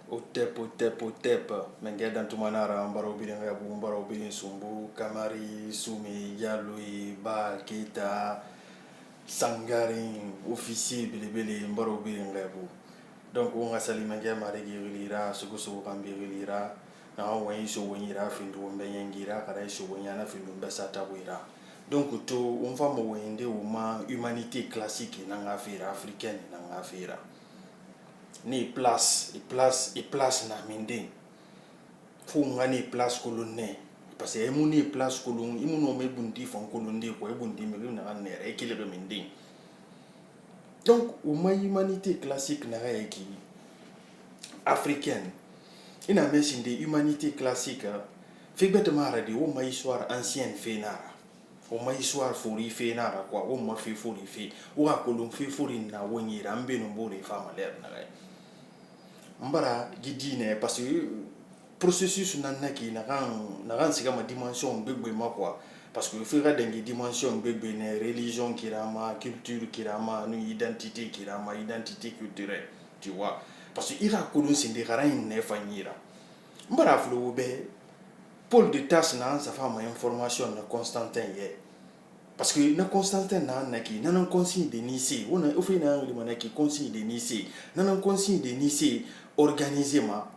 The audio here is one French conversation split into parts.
Otep, mengia dan tumanara mbaro birin yabu mbaro birin sumbu kamari sumi yalui ba kita sangarin officier belebele mbaro birin yabu donc on ga sali mengia mare girira sugu kan birira na wani so wani ra findu mbenyengira kara so wani na findu besata wira donc to on va mo wende uma humanité classique na ngafira africaine na ngafira ni place na minde fu ngani place colonne parce que emuni place colon imuno me bundi fon colonne ko e bundi me na ne re kile be minde donc uma humanité classique na ki africaine ina mention de humanité classique fait bête mara di uma histoire ancienne fenara uma histoire fori fenara quoi uma fi fori fi wa colon fi fori na woni rambe no bore fama ler na mbara gidine parce que processus nanna ki na kan siga ma dimension bebbe ma quoi parce que fera dengi dimension bebbe ne religion kirama culture kirama no identité kirama identité culturelle tu vois parce que ira ko dun sinde garan ne fanyira mbara flo be Paul de Tarse na sa fama information na Constantin ye parce que na Constantin na ki na conseil de Nice on a fait na le ki conseil de Nice na conseil de Nice organisé ma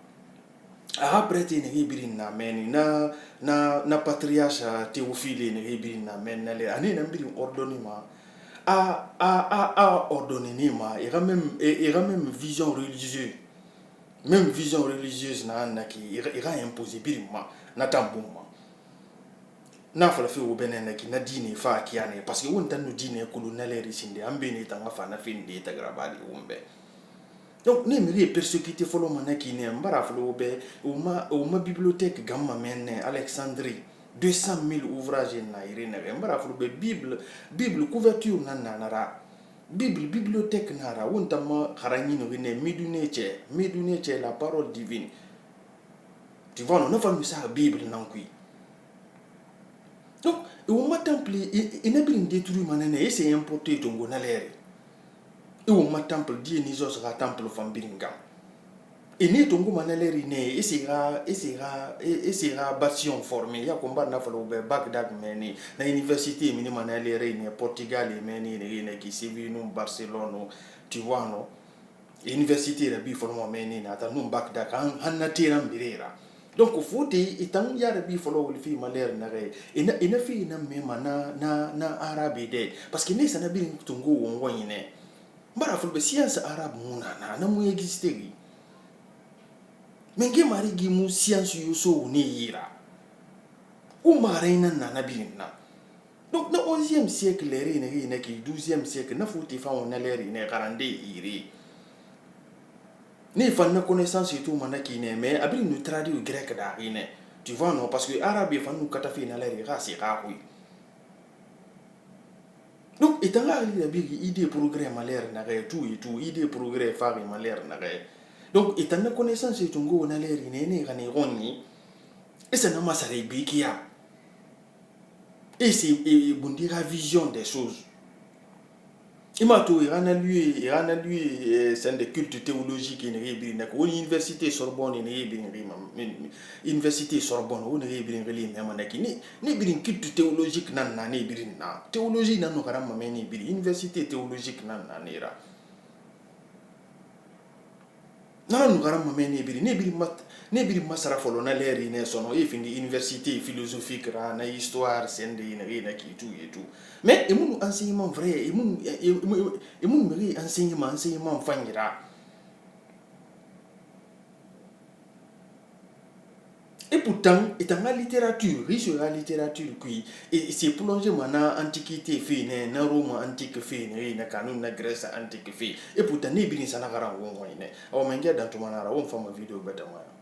après te ne birin na meni na patriarche Théophile ne birin na men na le ani na birin ordonné ma a ordonné ma et même vision religieuse na ki ira imposé birin ma na tambuma na fala fe wo benene ki na dine fa kiane parce que won tan no dine colonel risinde ambeni tanga fa na finde ta grabali umbe donc ne me persécuté folo manaki ne mbara folo be uma bibliothèque gamma menne Alexandrie 200 000 ouvrages na irene mbara folo be bible couverture nara bibliothèque nara wontama kharani no ne medune che la parole divine tu vois non fa misa bible nankui donc uma temple ina bin détruire manene et c'est importé tongo na lere et uma temple Dionysos ga temple fambiringa et ne tongo manaleri ne et sera bâtiment formé ya combat na falo be Bagdad meni na université mini manaleri ne Portugal meni ne qui Séville Barcelone tu vois non université la bi formo meni na ta no Bagdad hanna tiram birera donc faut itan yara bi folo wol fi maler na re ina fi na mema na arabe de parce que ne sana bi tungo won ne mbara fo be science arabe muna na mu existe gi menge mari gi mu science yo so ni yira o mari na bi na donc na 11e siècle re ne ki 12e siècle na fo ti fa on na le ne garande iri ni fan na connaissance et tout manaki ne mais abri nous traduire grec da ine tu vois non parce que arabe fan nous katafi na le ra si ra oui donc etanga ali bi idée progrès malheur na re tout idée progrès fari malheur na re donc etanga connaissance et tout ngo na le ne ga ne ronni et ça na masare bi kia et c'est bundira vision des choses imato irana lui c'est des cultes théologiques ne rebiri na ko université Sorbonne ne rebiri université Sorbonne on rebiri ngeli me manaki ni birin culte théologique nan na ne birin na théologie nan no karama me ne biri université théologique nan na nera nan no karama me ne biri masara folo na leri ne sono e findi université philosophique ra na histoire sende ne na ki tout mais emun enseignement vrai emun meri enseignement fangira et pourtant la littérature riche la littérature qui et c'est plongé mana antiquité fait na Rome antique fait na canon na Grèce antique fait et pourtant ne bin sana garan won wayne o menga dan to manara won fama vidéo betama